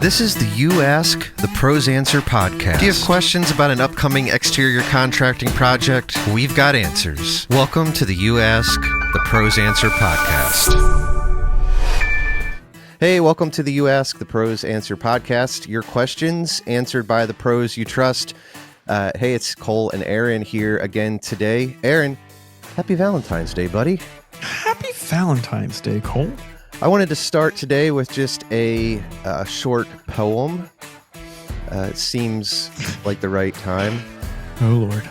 This is the You Ask, the Pros Answer podcast. Do you have questions about an upcoming exterior contracting project? We've got answers. Welcome to the You Ask, the Pros Answer podcast. Hey, welcome to the You Ask, the Pros Answer podcast. Your questions answered by the pros you trust. Hey, it's Cole and Aaron here again today. Aaron, happy Valentine's Day, buddy. Happy Valentine's Day, Cole. I wanted to start today with just a short poem. It seems like the right time. Oh, Lord.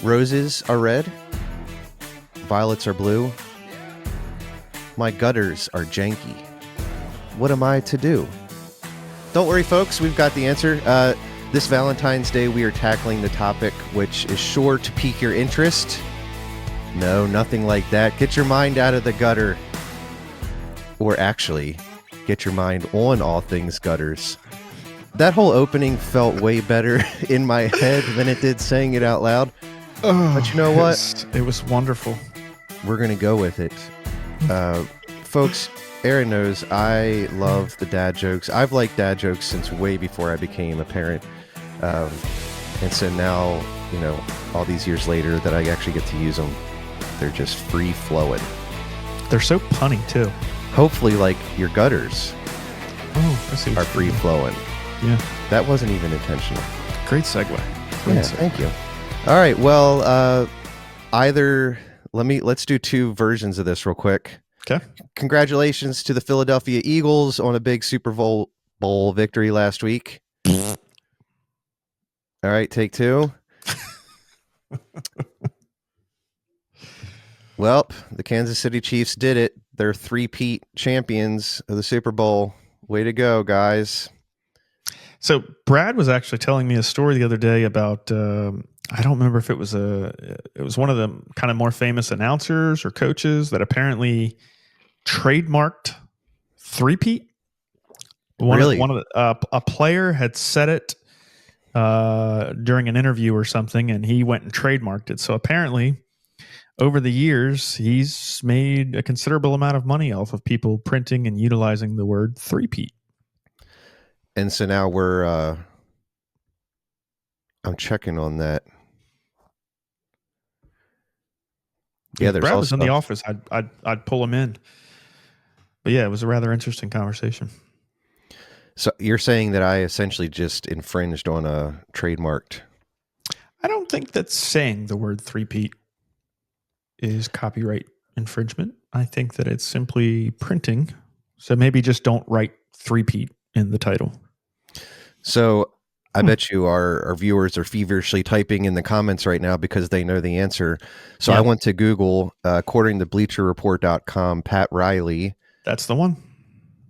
Roses are red. Violets are blue. My gutters are janky. What am I to do? Don't worry, folks. We've got the answer. This Valentine's Day, we are tackling the topic which is sure to pique your interest. No, nothing like that. Get your mind out of the gutter. Or actually, get your mind on all things gutters. That whole opening felt way better in my head than it did saying it out loud. But you know what? It was wonderful. We're going to go with it. Folks, Aaron knows I love the dad jokes. I've liked dad jokes since way before I became a parent. And so now, you know, all these years later that I actually get to use them, they're just free flowing. They're so punny, too. Hopefully, like your gutters are free flowing. Yeah. That wasn't even intentional. Great segue. Thank you. All right. Well, let's do two versions of this real quick. Okay. Congratulations to the Philadelphia Eagles on a big Super Bowl victory last week. All right, take two. Well, the Kansas City Chiefs did it. They're three-peat champions of the Super Bowl. Way to go, guys. So Brad was actually telling me a story the other day about, I don't remember if it was one of the kind of more famous announcers or coaches that apparently trademarked three-peat. Really? A player had said it during an interview or something, and he went and trademarked it. So apparently, over the years, he's made a considerable amount of money off of people printing and utilizing the word three-peat. And so now I'm checking on that. Yeah, if Brad was in the office, I'd pull him in. But yeah, it was a rather interesting conversation. So you're saying that I essentially just infringed on a trademarked? I don't think that saying the word three-peat is copyright infringement. I think that it's simply printing. So maybe just don't write three-peat in the title. So I bet you our viewers are feverishly typing in the comments right now because they know the answer. So yeah. I went to Google. According to BleacherReport.com, Pat Riley. That's the one.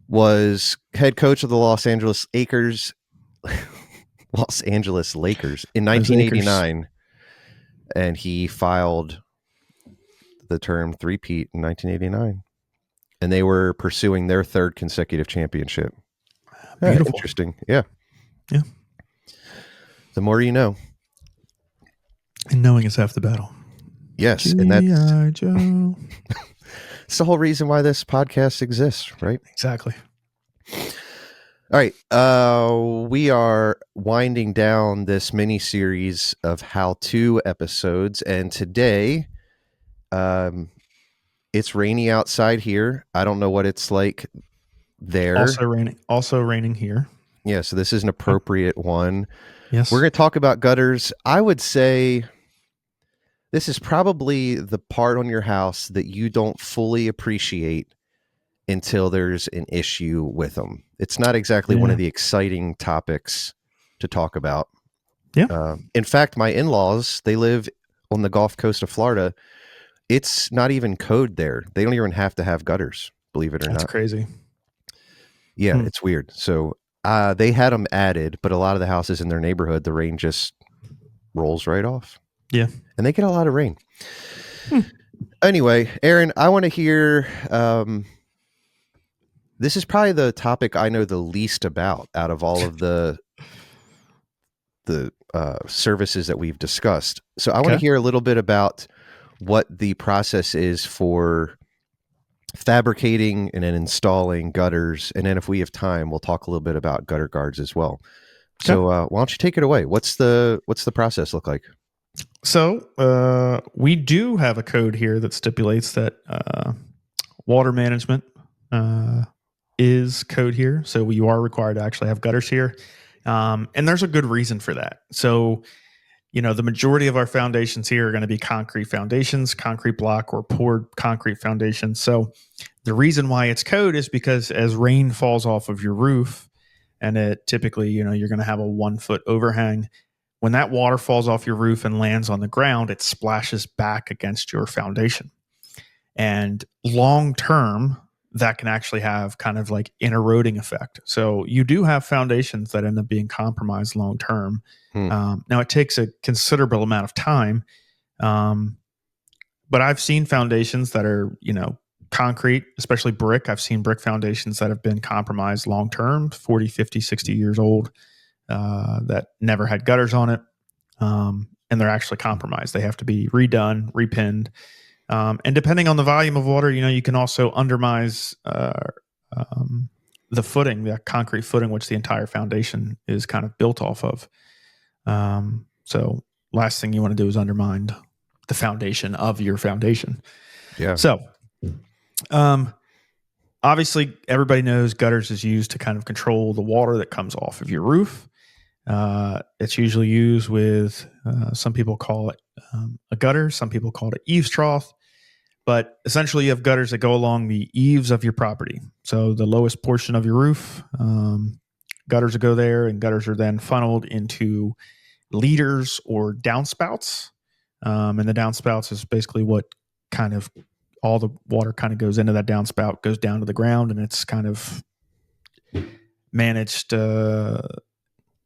Was head coach of the Los Angeles Lakers in 1989. And he filed the term three-peat in 1989. And they were pursuing their third consecutive championship. Beautiful. Interesting. Yeah. Yeah. The more you know. And knowing is half the battle. Yes. G.I. And that's Joe. it's the whole reason why this podcast exists, right? Exactly. All right. We are winding down this mini series of how-to episodes. And today, it's rainy outside here. I don't know what it's like there. Also raining here. Yeah, so this is an appropriate one. Yes. We're going to talk about gutters. I would say this is probably the part on your house that you don't fully appreciate until there's an issue with them. It's not exactly one of the exciting topics to talk about. Yeah. In fact, my in-laws, they live on the Gulf Coast of Florida. It's not even code there. They don't even have to have gutters, believe it or not. That's crazy. Yeah, it's weird. So they had them added, but a lot of the houses in their neighborhood, the rain just rolls right off. Yeah. And they get a lot of rain. Anyway, Aaron, I want to hear, this is probably the topic I know the least about out of all of the services that we've discussed. So I want to hear a little bit about what the process is for fabricating and then installing gutters. And then if we have time, we'll talk a little bit about gutter guards as well. So why don't you take it away? What's the process look like? So we do have a code here that stipulates that water management is code here. So you are required to actually have gutters here. And there's a good reason for that. So, the majority of our foundations here are going to be concrete foundations, concrete block or poured concrete foundations. So the reason why it's code is because as rain falls off of your roof, and it typically, you're going to have a 1 foot overhang. When that water falls off your roof and lands on the ground, it splashes back against your foundation. And long term, that can actually have kind of like an eroding effect. So you do have foundations that end up being compromised long term. Now it takes a considerable amount of time. But I've seen foundations that are, concrete, especially brick. I've seen brick foundations that have been compromised long term, 40, 50, 60 years old, that never had gutters on it. And they're actually compromised. They have to be redone, repinned. And depending on the volume of water, you can also undermine the footing, the concrete footing, which the entire foundation is kind of built off of. So last thing you want to do is undermine the foundation of your foundation. Yeah. So, obviously everybody knows gutters is used to kind of control the water that comes off of your roof. It's usually used with, some people call it a gutter. Some people call it an eaves trough. But essentially, you have gutters that go along the eaves of your property. So the lowest portion of your roof, gutters that go there, and gutters are then funneled into leaders or downspouts. And the downspouts is basically what kind of all the water kind of goes into that downspout, goes down to the ground, and it's kind of managed out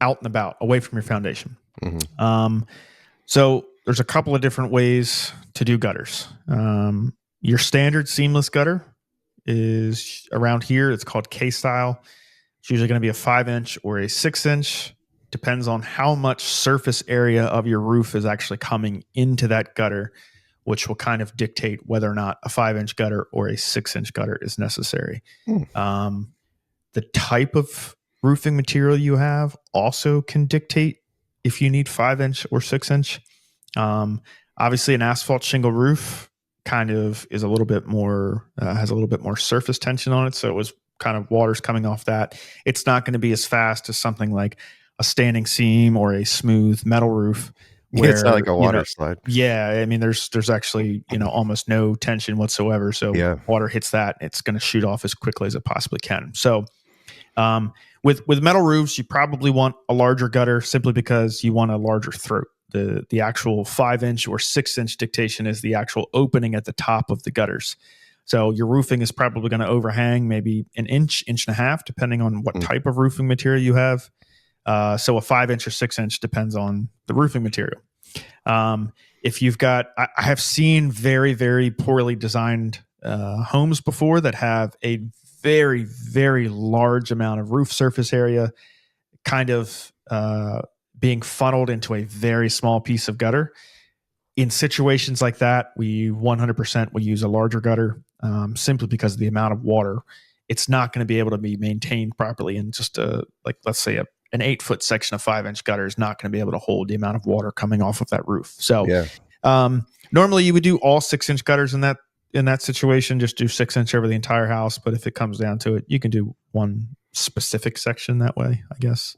and about, away from your foundation. Mm-hmm. So there's a couple of different ways to do gutters. Your standard seamless gutter is around here. It's called K-style. It's usually going to be a 5-inch or a 6-inch. Depends on how much surface area of your roof is actually coming into that gutter, which will kind of dictate whether or not a 5-inch gutter or a 6-inch gutter is necessary. The type of roofing material you have also can dictate if you need 5-inch or 6-inch. Obviously, an asphalt shingle roof kind of is a little bit more, has a little bit more surface tension on it. So it was kind of water's coming off that. It's not going to be as fast as something like a standing seam or a smooth metal roof. Where, it's not like a water slide. Yeah. I mean, there's actually, almost no tension whatsoever. So water hits that, it's going to shoot off as quickly as it possibly can. So, with metal roofs, you probably want a larger gutter simply because you want a larger throat. The actual 5-inch or 6-inch dictation is the actual opening at the top of the gutters. So your roofing is probably going to overhang maybe an inch, inch and a half, depending on what type of roofing material you have. So a 5-inch or 6-inch depends on the roofing material. If you've got, I have seen very, very poorly designed homes before that have a very, very large amount of roof surface area kind of being funneled into a very small piece of gutter. In situations like that, we 100% will use a larger gutter simply because of the amount of water. It's not going to be able to be maintained properly. And just let's say an 8-foot section of 5-inch gutter is not going to be able to hold the amount of water coming off of that roof. So normally you would do all 6-inch gutters in that situation, just do 6-inch over the entire house. But if it comes down to it, you can do one specific section that way, I guess.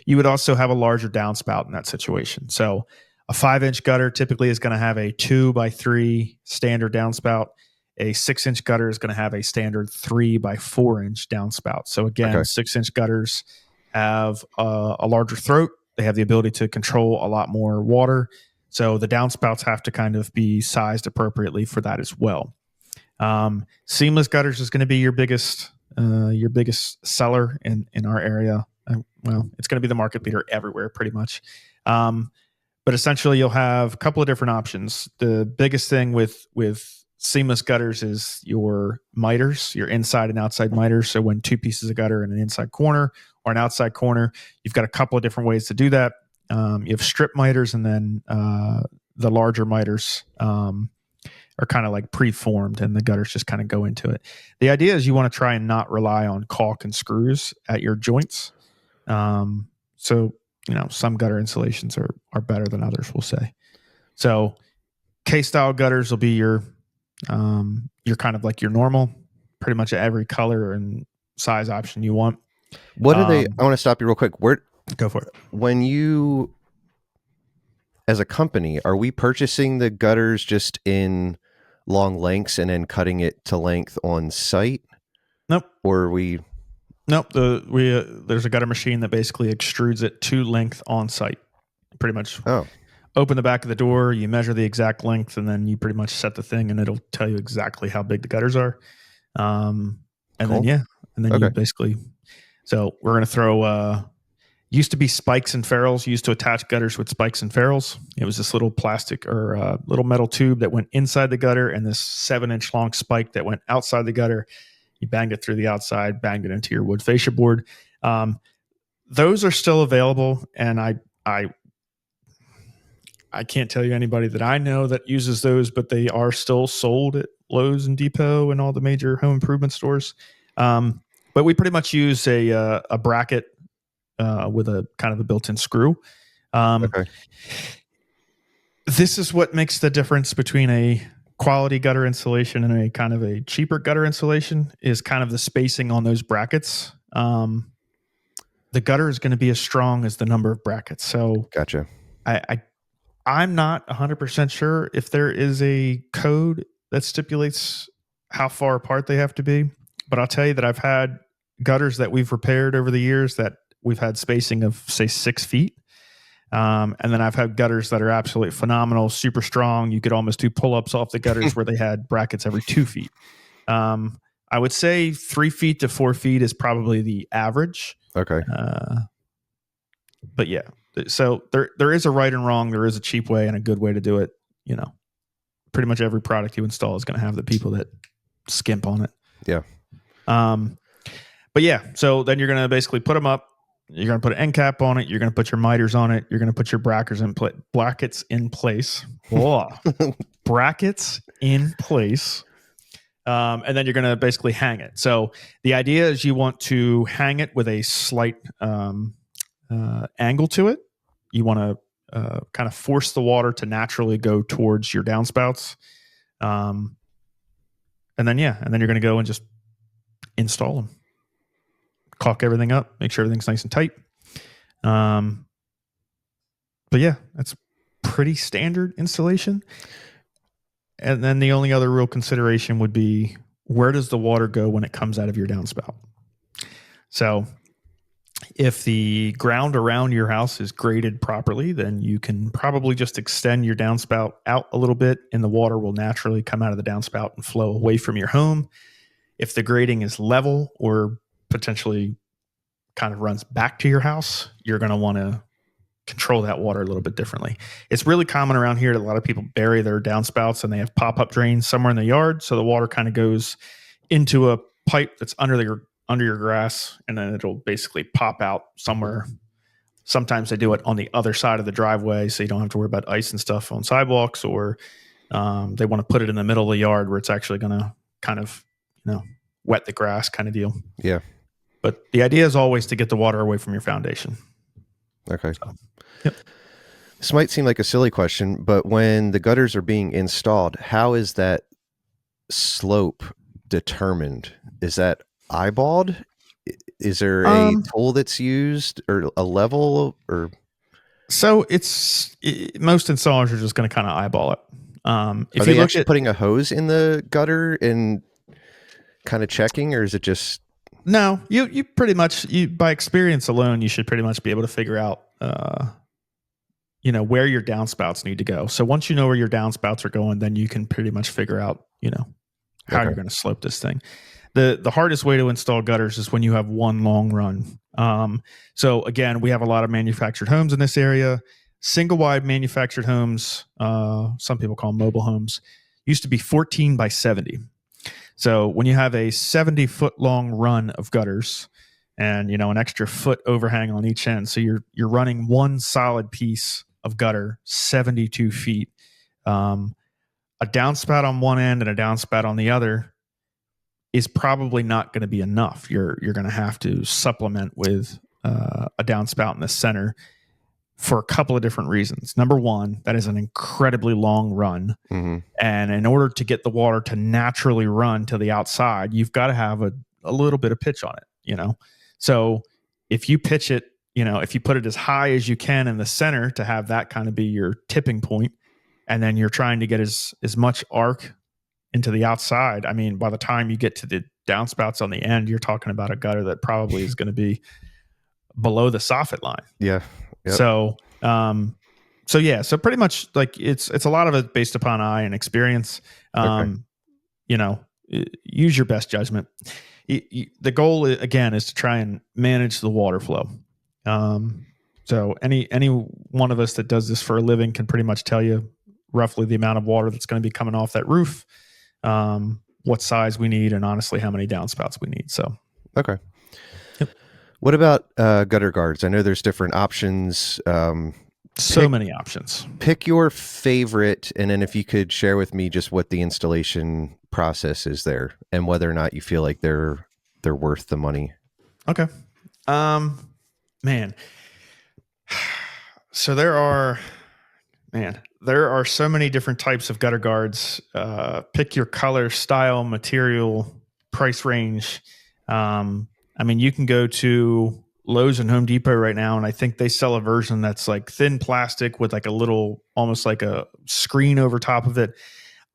You would also have a larger downspout in that situation. So a 5-inch gutter typically is going to have a 2x3 standard downspout. A 6-inch gutter is going to have a standard 3x4-inch downspout. So again, 6-inch gutters have a larger throat. They have the ability to control a lot more water. So the downspouts have to kind of be sized appropriately for that as well. Seamless gutters is going to be your biggest seller in our area. Well, it's going to be the market leader everywhere pretty much. But essentially you'll have a couple of different options. The biggest thing with seamless gutters is your miters, your inside and outside miters. So when two pieces of gutter in an inside corner or an outside corner, you've got a couple of different ways to do that. You have strip miters and then the larger miters, are kind of like preformed, and the gutters just kind of go into it. The idea is you want to try and not rely on caulk and screws at your joints. So some gutter insulations are better than others, we'll say. So K-style gutters will be your kind of like your normal, pretty much every color and size option you want. What are they? I want to stop you real quick. Go for it. When you, as a company, are we purchasing the gutters just in long lengths and then cutting it to length on site? Nope. Or are we? Nope. There's a gutter machine that basically extrudes it to length on site. Pretty much. Oh. Open the back of the door, you measure the exact length, and then you pretty much set the thing, and it'll tell you exactly how big the gutters are. And cool. then you basically. So we're going to throw. Used to be spikes and ferrules. Used to attach gutters with spikes and ferrules. It was this little plastic or little metal tube that went inside the gutter, and this 7-inch long spike that went outside the gutter. You banged it through the outside, banged it into your wood fascia board. Those are still available, and I can't tell you anybody that I know that uses those, but they are still sold at Lowe's and Depot and all the major home improvement stores. But we pretty much use a bracket with a kind of a built-in screw. Okay. This is what makes the difference between a quality gutter insulation and a kind of a cheaper gutter insulation is kind of the spacing on those brackets. The gutter is going to be as strong as the number of brackets. So gotcha. I'm not 100% sure if there is a code that stipulates how far apart they have to be, but I'll tell you that I've had gutters that we've repaired over the years that we've had spacing of, say, 6 feet. And then I've had gutters that are absolutely phenomenal, super strong. You could almost do pull-ups off the gutters where they had brackets every 2 feet. I would say 3 feet to 4 feet is probably the average. Okay. But yeah. So there is a right and wrong. There is a cheap way and a good way to do it. Pretty much every product you install is going to have the people that skimp on it. Yeah. But yeah, so then you're going to basically put them up. You're going to put an end cap on it. You're going to put your miters on it. You're going to put your brackets in place. Brackets in place. And then you're going to basically hang it. So the idea is you want to hang it with a slight angle to it. You want to kind of force the water to naturally go towards your downspouts. And then you're going to go and just install them. Caulk everything up, make sure everything's nice and tight. But yeah, that's pretty standard installation. And then the only other real consideration would be, where does the water go when it comes out of your downspout? So if the ground around your house is graded properly, then you can probably just extend your downspout out a little bit, and the water will naturally come out of the downspout and flow away from your home. If the grading is level or potentially kind of runs back to your house, you're going to want to control that water a little bit differently. It's really common around here that a lot of people bury their downspouts and they have pop-up drains somewhere in the yard, so the water kind of goes into a pipe that's under your grass, and then it'll basically pop out somewhere. Sometimes they do it on the other side of the driveway, so you don't have to worry about ice and stuff on sidewalks, or they want to put it in the middle of the yard where it's actually going to kind of wet the grass kind of deal. Yeah. But the idea is always to get the water away from your foundation. Okay. So, yep. This might seem like a silly question, but when the gutters are being installed, how is that slope determined? Is that eyeballed? Is there a tool that's used, or a level, or? So most installers are just going to kind of eyeball it. If you look at putting a hose in the gutter and kind of checking, or is it just? No, you pretty much, by experience alone, you should pretty much be able to figure out, where your downspouts need to go. So once you know where your downspouts are going, then you can pretty much figure out, how you're going to slope this thing. The hardest way to install gutters is when you have one long run. So again, we have a lot of manufactured homes in this area. Single wide manufactured homes, some people call them mobile homes, used to be 14 by 70. So when you have a 70-foot long run of gutters and, an extra foot overhang on each end, so you're running one solid piece of gutter 72 feet. a downspout on one end and a downspout on the other is probably not going to be enough. You're going to have to supplement with a downspout in the center for a couple of different reasons. Number one, that is an incredibly long run. Mm-hmm. And in order to get the water to naturally run to the outside, you've got to have a little bit of pitch on it, you know? So if you pitch it, you know, if you put it as high as you can in the center to have that kind of be your tipping point, and then you're trying to get as much arc into the outside, I mean, by the time you get to the downspouts on the end, you're talking about a gutter that probably is going to be below the soffit line. Yeah. Yep. So pretty much like it's a lot of it based upon eye and experience. Okay. You know, use your best judgment. The goal again is to try and manage the water flow. So any one of us that does this for a living can pretty much tell you roughly the amount of water that's going to be coming off that roof, what size we need, and honestly how many downspouts we need. So okay. Yep. What about gutter guards? I know there's different options. Many options. Pick your favorite, and then if you could share with me just what the installation process is there, and whether or not you feel like they're worth the money. Okay. Man. So there are so many different types of gutter guards. Pick your color, style, material, price range. I mean, you can go to Lowe's and Home Depot right now, and I think they sell a version that's like thin plastic with like a little, almost like a screen over top of it.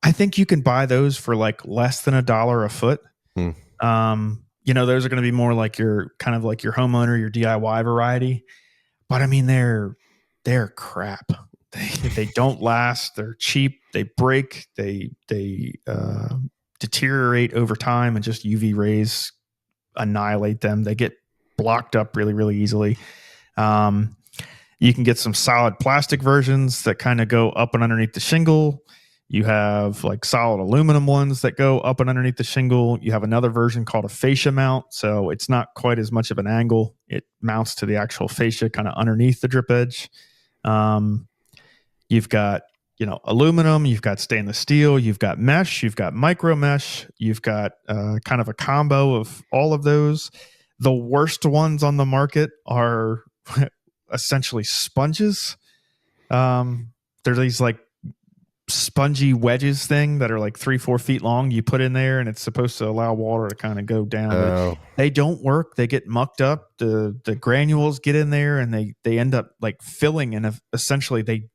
I think you can buy those for like less than $1 a foot. You know, those are going to be more like your kind of like your homeowner, your DIY variety. But I mean, they're crap. They don't last. They're cheap. They break. They deteriorate over time, and just UV rays annihilate them. They get blocked up really, really easily. You can get some solid plastic versions that kind of go up and underneath the shingle. You have like solid aluminum ones that go up and underneath the shingle. You have another version called a fascia mount. So it's not quite as much of an angle. It mounts to the actual fascia kind of underneath the drip edge. You've got, you know, aluminum, you've got stainless steel, you've got mesh, you've got micro mesh, you've got kind of a combo of all of those. The worst ones on the market are essentially sponges. They're these like spongy wedges thing that are like 3-4 feet long. You put in there and it's supposed to allow water to kind of go down. Oh. They don't work. They get mucked up. The granules get in there and they end up like filling, and essentially they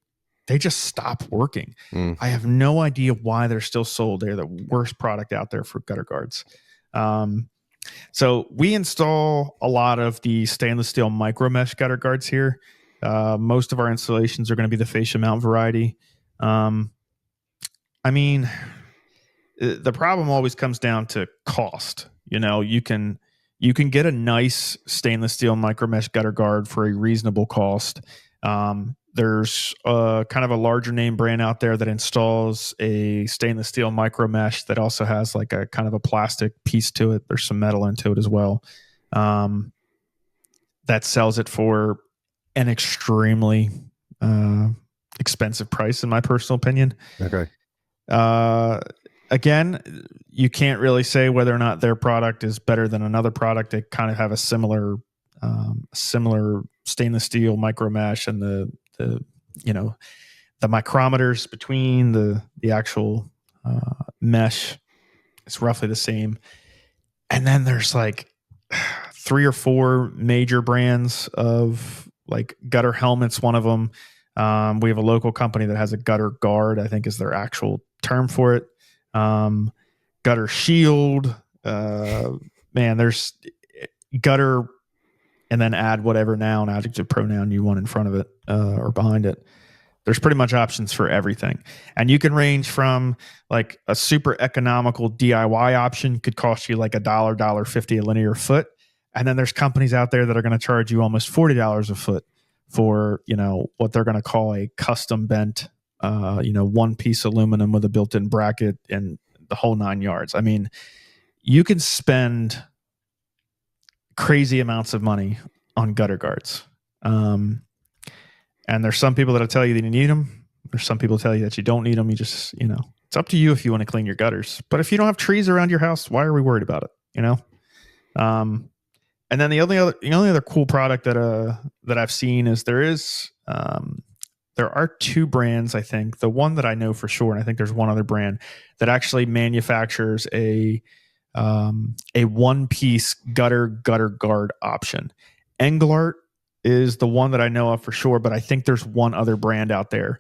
just stop working. I have no idea why they're still sold. They're the worst product out there for gutter guards. So we install a lot of the stainless steel micro mesh gutter guards here. Most of our installations are going to be the fascia mount variety. I mean, the problem always comes down to cost. You know, you can get a nice stainless steel micro mesh gutter guard for a reasonable cost. There's kind of a larger name brand out there that installs a stainless steel micro mesh that also has like a kind of a plastic piece to it. There's some metal into it as well. That sells it for an extremely expensive price, in my personal opinion. Okay. Again, you can't really say whether or not their product is better than another product. They kind of have a similar stainless steel micro mesh, and the you know, the micrometers between the actual mesh is roughly the same. And then there's like 3 or 4 major brands of like gutter helmets. One of them, we have a local company that has a gutter guard, I think is their actual term for it. Gutter shield, man, there's gutter, and then add whatever noun, adjective, pronoun you want in front of it or behind it. There's pretty much options for everything. And you can range from like a super economical DIY option could cost you like $1.50 a linear foot. And then there's companies out there that are going to charge you almost $40 a foot for, you know, what they're going to call a custom bent, you know, one piece aluminum with a built-in bracket and the whole 9 yards. I mean, you can spend crazy amounts of money on gutter guards. And there's some people that'll tell you that you need them. There's some people tell you that you don't need them. You just, you know, It's up to you if you want to clean your gutters. But if you don't have trees around your house, why are we worried about it? And then the only other cool product that I've seen is there are two brands, I think. The one that I know for sure, and I think there's one other brand that actually manufactures a one-piece gutter guard option. Englart is the one that I know of for sure, but I think there's one other brand out there.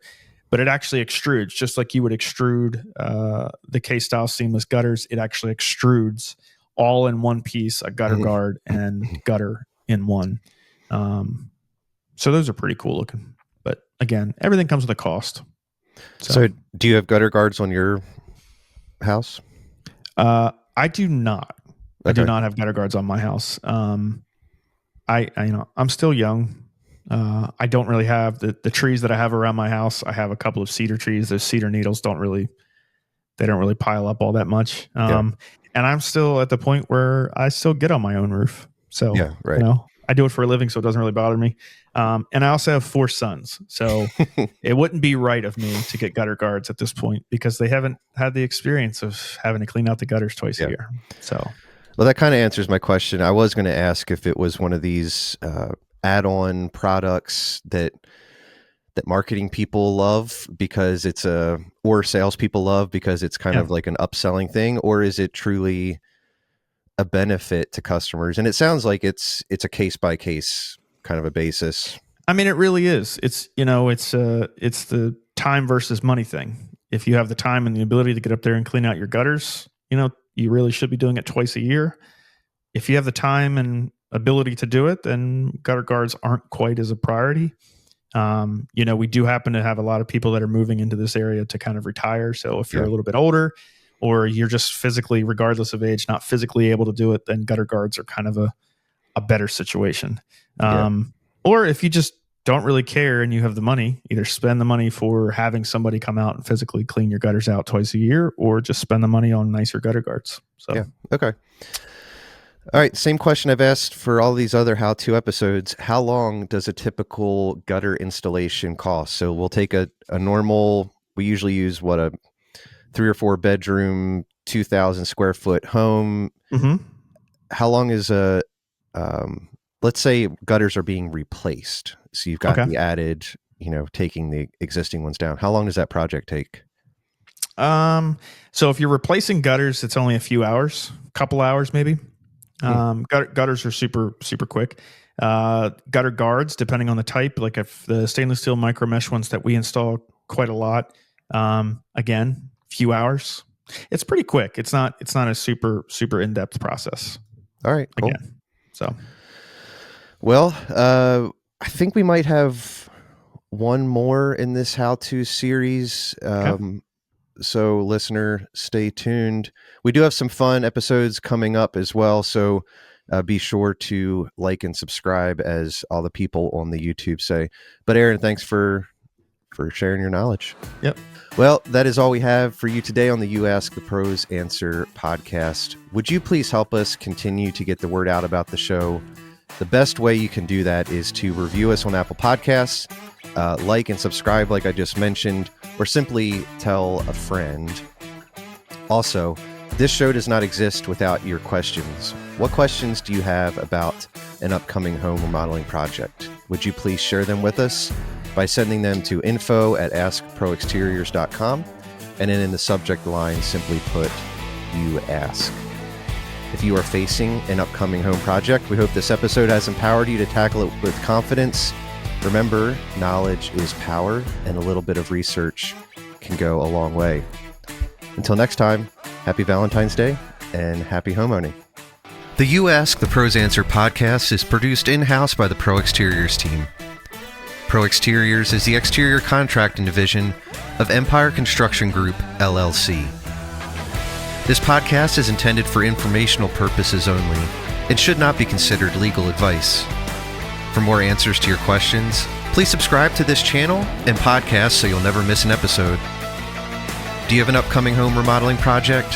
But it actually extrudes, just like you would extrude the K-style seamless gutters. It actually extrudes all in one piece, a gutter guard and gutter in one. So those are pretty cool looking. But again, everything comes with a cost. So do you have gutter guards on your house? I do not. Okay. I do not have gutter guards on my house. I'm still young. I don't really have the trees that I have around my house. I have a couple of cedar trees. Those cedar needles don't really pile up all that much. And I'm still at the point where I still get on my own roof. So, yeah, right. I do it for a living, so it doesn't really bother me. And I also have 4 sons. So it wouldn't be right of me to get gutter guards at this point because they haven't had the experience of having to clean out the gutters twice a year. So, well, that kind of answers my question. I was going to ask if it was one of these add-on products that marketing people love because or salespeople love because it's kind of like an upselling thing, or is it truly a benefit to customers? And it sounds like it's a case by case kind of a basis. I mean, it really is. It's the time versus money thing. If you have the time and the ability to get up there and clean out your gutters, you really should be doing it twice a year. If you have the time and ability to do it, then gutter guards aren't quite as a priority. We do happen to have a lot of people that are moving into this area to kind of retire. So if you're a little bit older or you're just physically, regardless of age, not physically able to do it, then gutter guards are kind of a better situation. Or if you just don't really care and you have the money, either spend the money for having somebody come out and physically clean your gutters out twice a year, or just spend the money on nicer gutter guards. So, okay. All right, same question I've asked for all these other how-to episodes. How long does a typical gutter installation cost? So we'll take a normal, we usually use a 3 or 4 bedroom, 2,000 square foot home. Mm-hmm. How long is let's say gutters are being replaced. So you've got the added, taking the existing ones down. How long does that project take? So if you're replacing gutters, it's only a few hours, couple hours maybe. Gutters are super, super quick. Gutter guards, depending on the type, like if the stainless steel micro mesh ones that we install quite a lot, again, few hours. It's pretty quick. It's not a super, super in-depth process. All right. Cool. Again. So, well, I think we might have one more in this how-to series. So listener, stay tuned. We do have some fun episodes coming up as well. So be sure to like and subscribe, as all the people on the YouTube say. But Aaron, thanks for sharing your knowledge. Yep. Well, that is all we have for you today on the You Ask the Pros Answer podcast. Would you please help us continue to get the word out about the show? The best way you can do that is to review us on Apple Podcasts, like and subscribe like I just mentioned, or simply tell a friend. Also, this show does not exist without your questions. What questions do you have about an upcoming home remodeling project? Would you please share them with us by sending them to info@askproexteriors.com, and then in the subject line, simply put, You Ask. If you are facing an upcoming home project, we hope this episode has empowered you to tackle it with confidence. Remember, knowledge is power, and a little bit of research can go a long way. Until next time, happy Valentine's Day and happy homeowning. The You Ask the Pros Answer podcast is produced in-house by the Pro Exteriors team. Pro Exteriors is the exterior contracting division of Empire Construction Group, LLC. This podcast is intended for informational purposes only and should not be considered legal advice. For more answers to your questions, please subscribe to this channel and podcast so you'll never miss an episode. Do you have an upcoming home remodeling project?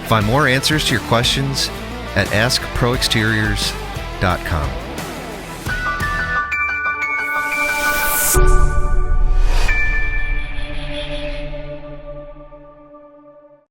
Find more answers to your questions at askproexteriors.com.